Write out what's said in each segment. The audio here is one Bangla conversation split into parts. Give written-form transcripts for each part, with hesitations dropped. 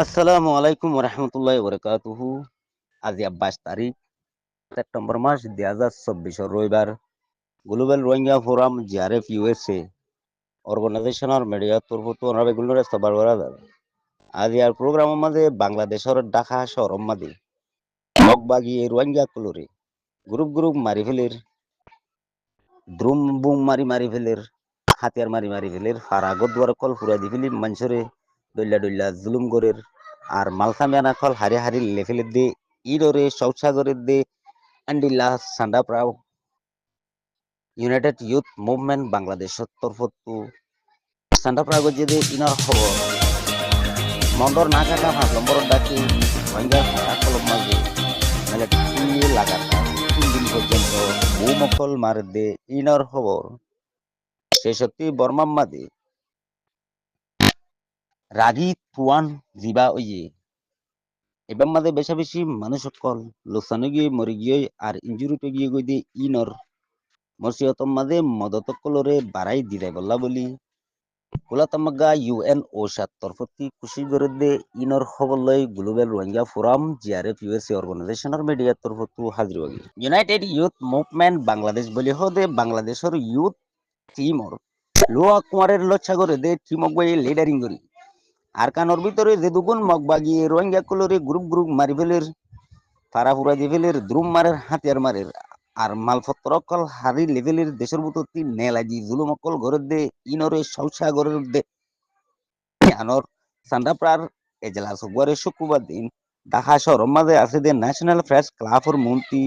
আসসালামু আলাইকুম রহমতুল্লাহ বরকাতুহু। আজি 22 তারিখ সেপ্টেম্বর মাস 2024 রবিবার। Global Rohingya forum JRF USA অর্গানাইজেশনের মিডিয়া তরফতো অনারেগুলার সবার বরাদার আজ ইয়ার প্রোগ্রামের মাঝে বাংলাদেশের ঢাকা শহর মাঝে মগবাগি রোহিঙ্গা কুলরে গ্রুপ গ্রুপ মারি ফেলের দ্রুম বুম মারি মারি ফেলের হাতিয়ার মারি মারি ফেলের ফারা গদুয়ার কল ফুরাই দি ফেলি মানুষরে দল্লা দল্লা জুলুম গরের আর মালখামিয়ানা কল হারি হারি লেফেলের দে ইডরে শৌচাগরের দে আন্ডিল্লা সান্ডা প্রাও ইউনাইটেড ইউথ মুভমেন্ট বাংলাদেশের তরফতো সান্ডা প্রাগ যে ইনার খবর মন্ডর না কাটা 5 নম্বর ডাকে রোহিঙ্গার ফাঁকা কলম মাঝে মিলিটারি লাগাতার 3 দিন পর্যন্ত ভূমকল মার দে ইনার খবর শেষত্তি বর্মার মাঝে রাগি পুয়ান জিবা ওয়ে এবার মাঝে বেশা বেশি মানুষ সকল লোকসানে গিয়ে মরে গিয়ে আর ইঞ্জুরিতে গিয়ে গই দিয়ে ইনর মসিয়তম মাঝে মদত কলরে বাড়াই দিদাই বললা বলি কুলাতামাগা ইউএন ওসার তরফতি খুশি বিরুদ্ধে ইনর খবর লই global Rohingya forum JRF USA অর্গানাইজেশনের মিডিয়ার তরফতো হাজির হয়ে ইউনাইটেড ইউথ মুভমেন্ট বাংলাদেশ বলি হদে বাংলাদেশের ইউথ টিমর লোয়া কুমারের লচ্ছাগরে দে টিমক বই লিডারিং করি আর কানোর ভিতরে যে দুগুণ মগবাগি রোহিঙ্গা কুলরে গ্রুপ গ্রুপ মারি ফেলের ফারাফুরা দি ফেলের দ্রুম মারের হাতিয়ার মারের আর মালপত্র কল হারি লেভেলের দেশের বুততি নেলাজি জুলুম অকল ঘরের দে ইনরে শৌচা ঘরের দে আনর সান্ডাপ্রার এজলাস হগুয়ারে শুক্রবার দিন ঢাকা শহর মাঝে আছে দে ন্যাশনাল প্রেস ক্লাবর মন্ত্রী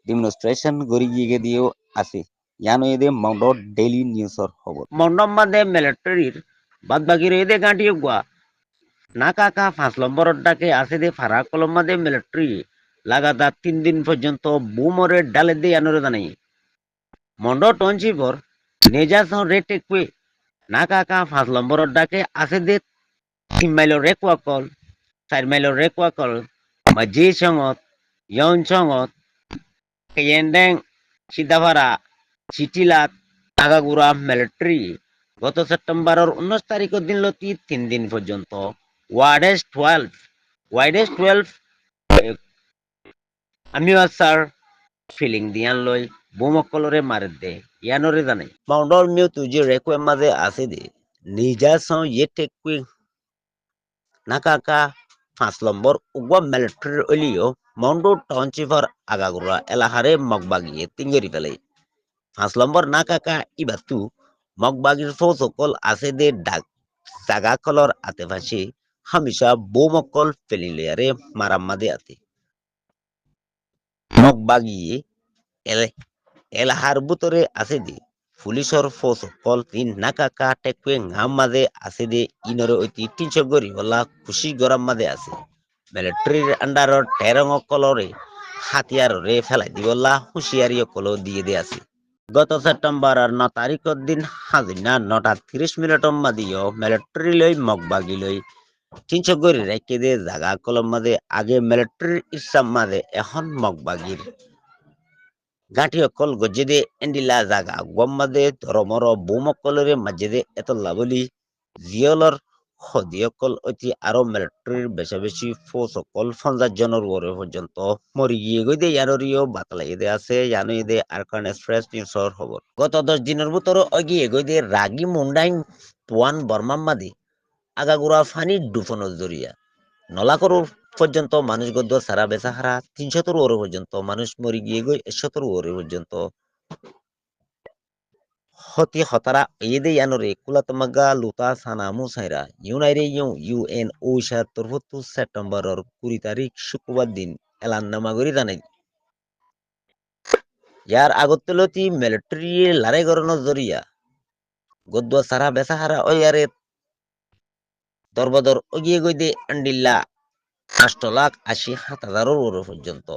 ডেমনস্ট্রেশন গড়ি গিয়ে দিয়েও আছে ইয়ানো এদে মাউন্ট ডেইলি নিউজর খবর মন্ডম মাঝে মিলিটারির বাদ বাকির এদে গাঁটিয়ে গুয়া না কাকা 5 নম্বর ডাকে আছে দে ফারা কলম মাঝে মিলিটারি লাগাতার 3 দিন পর্যন্ত বুমরের ডালে দিয়ে আনরে জানাই মন্ড টনচিপর নেজাস রেটে কুয়ে না কাকা 5 নম্বর ডাকে আছে দে 3 মাইলের রেকুয়া কল 4 মাইলের রেকুয়া কল মাঝি সঙ্গত ইয়ন সঙ্গত কেয়েন্ডেং সিদাভারা চিটিলাত আগাগুড়া মিলিটারি গত সেপ্টেম্বরের 19 তারিখের দিন লতি 3 দিন পর্যন্ত ওয়াইডেস 12 আমিও স্যার ফিলিং দিয়ান লই বোমকলরে মারে দে ইয়ানরে জানে মাউন্টর মিউ তুজি রেকুয়ে মাঝে আছে দে নিজা সং ইয়ে টেকুই নাকাকা 5 নম্বর উগwa মিলিটারি অলিও মাউন্টো টাউনচিফার আগাগুড়া এলাহারে মগবাগিয়ে তিঙ্গরি ফেলে 5 নম্বর নাকাকা ইবাতু মগবাগির ফৌসকল আছে দে ডাক জাগা কলর আতেপাশে হামিশা বোমকল ফেলিলিয়ারে মারাম্মাদে আতে মগবাগিয়ে এলে এলাহার বুতরে আছে দে পুলিশর ফৌসকল তিন নাকাকা টেকুয়ে ঘাম মাঝে আছে দে ইনরে ঐতি 300 গরি হলা খুশি গরম মাঝে আছে মিলিটারির আন্ডারর টেরং কলরে হাতিয়ার রে ফেলাই দিবলা হুঁশিয়ারি কল দিয়ে দে আছে গত সেপ্টেম্বর আর 9 তারিখের দিন হাজিনা 9:30 মাদিও মিলিটারি লই মগবাগি লই 300 গরি রেখে দে জাগা কলম মাঝে আগে মিলিটারির ইচ্ছা মাঝে এখন মগবাগির গাঁঠি অকল গজ্জে দে এন্ডিলা জাগা গম মাঝে ধরমর বোমকলরে মাঝে দে এতলা বলি জিয়লর হদিয়কল অতি আরো মিলিটারির বেশা বেশি ফোর্স অকল 50 জনের ওরে পর্যন্ত মরি গিয়ে গই দে ইয়ারিও বাতলাই দে আছে জানো দে আরকান এক্সপ্রেস নিউজর খবর গত 10 দিনের ভিতর অগিয়ে গই দে রাগি মুন্ডাইন পুয়ান বর্মাম্মাদি আগাগুড়া ফানি ডুফনের জরিয়া নলাকর পর্যন্ত মানুষ গদ্য সারা বেসাহারা 300 ওরে পর্যন্ত মানুষ মরি গিয়ে গই 100 ওরে পর্যন্ত hoti hotara ede yanore kulatamaga luta sanamu saira yunaire UN ওইসা তরফতু সেপ্টেম্বরের 20 তারিখ শুক্রবার দিন এলান নামাগরি জানাই ইয়ার আগতলতি মিলিটারি লড়াই করানোর জরিয়া গদ্দ সারা বেসাহারা ওয়ারে দরবদর ওগিয়ে গইদে আন্ডিল্লা 8,80,000 ওর পর্যন্ত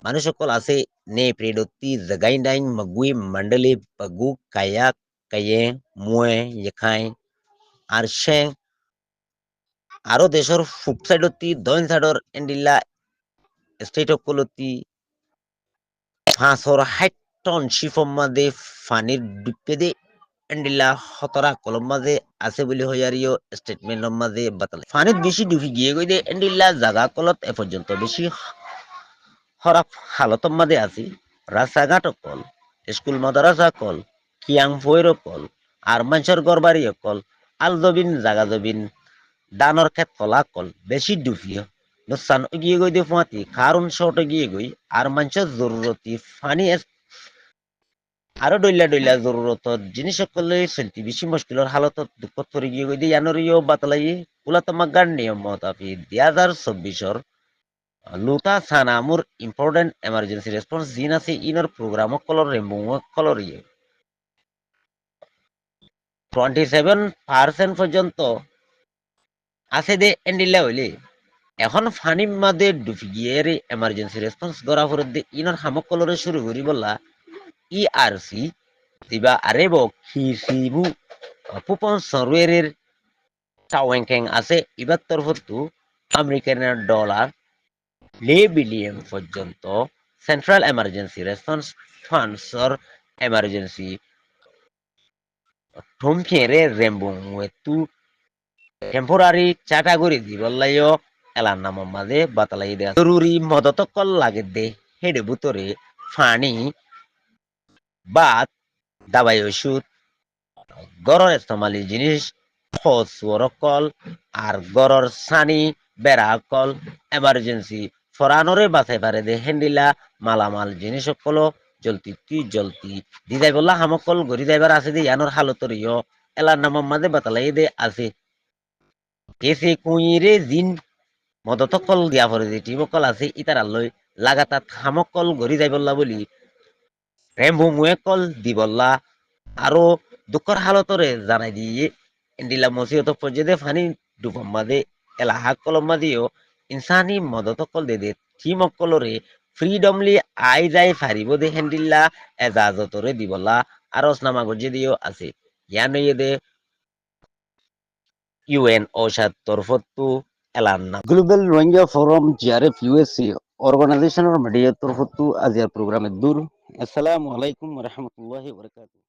মানুষ সকল আছে নে প্রেডতি জাগাইন্ডাইন মগুই মন্ডলে পাগু কায়া কায়ে মুয়ে ইখাই আর সে আরো দেশের ফুক সাইডতি দইন সাইডর এন্ডিল্লা স্টেট অকলতি 560 টন শিফম মাদে ফানির ডুবে দে এন্ডিল্লা হতরা কলম মাঝে আছে বলে হইয়ারিও স্টেটমেন্টের মাঝে বাতালে ফানিত বেশি ডুবি গিয়ে গই দে এন্ডিল্লা জাগা কলত এ পর্যন্ত বেশি খারাপ হালতর মাঝে আছি রাস্তাঘাট কল স্কুল মাদ্রাসা কল কিয়াং ফৈর কল আর মানুষের গড়বাড়ি কল আলদবিন জাগা জবিন দানর ক্ষেত কলা কল বেশি ডুবিও নুকসান গিয়ে গই দিয়ে ফুয়াতি কারণ শর্ট গিয়ে গই আর মানুষের জরুরতি ফানি আরো ডইলা ডইলা জরুরত জিনিস সকলে চলতি বেশি মুশকিলের হালতত দুঃখত পড়ে গিয়ে গই দিয়ে ইয়ানরিও বাতলাই উলাতমা গান নিয়ম মতাফি 2024 লুতা সানামুর ইম্পর্টেন্ট এমার্জেন্সি রেসপন্স জিন আছে ইনর প্রোগ্রাম কলর রেম্বু কলর 27% পর্যন্ত আছে দে এন্ডিল্লা হইলে এখন ফানি মাদে ডুবি গিয়ে এমার্জেন্সি রেসপন্স গড়া ফরত দে ইনর হামক কলরে শুরু করি বললা ইআরসি দিবা আরেব খিসিবু পুপন সরওয়েরের চাওয়েংকেং আছে ইবার তরফতু আমেরিকানের ডলার 2 বিলিয়ন পর্যন্ত সেন্ট্রাল এমার্জেন্সি রেসপন্স ফান্ডসর এমার্জেন্সি ঠুমফিয়েরে রেম্বুং তু টেম্পোরারি চাটাগরি দিবল্লাইও এলার নাম মাঝে বাতালাই দেয়া জরুরি মদত কল লাগে দে হেডে বুতরে ফানি বাত দাবাই ওষুধ গড়র ইস্তেমালি জিনিস ফসফর কল আর গড়র সানি বেড়া কল এমার্জেন্সি ফরানরে বাঁচাই পারে দে হেন্ডিলা মালামাল জিনিস সকল জলতি দিদাই বললা হামকল গড়ি যাইবার আছে দে ইয়ানোর হালতর ইয় এলার নাম মাঝে বাতালাই দে আছে কেসে কুইরে জিন মদতকল দিয়া পরে যে টিমকল আছে ইতার লই লাগাতার হামকল গড়ি যাই বললা বলি রেম্বু মুয়ে কল দি বললা আরো দুঃখর হালতরে জানাই দিয়ে ইন্দিলা মসিহত পর্যায়ে ফানি ডুবম মাদে এলাহা কলম মাদিও ইনসানি মদত কল দে থিম কলরে ফ্রিডমলি আই যাই ফারিব দে হেন্দিল্লা এজাজতরে দিবলা আরস নামা গজে দিও আছে ইয়ানয়ে দে ইউএন ওষাদ তরফতু এলান না global Rohingya forum JRF USC অর্গানাইজেশনের মিডিয়া তরফতু আজিয়ার প্রোগ্রামে দূর আসসালামু আলাইকুম রহমতুল্লাহি ওয়া বারাকাতুহু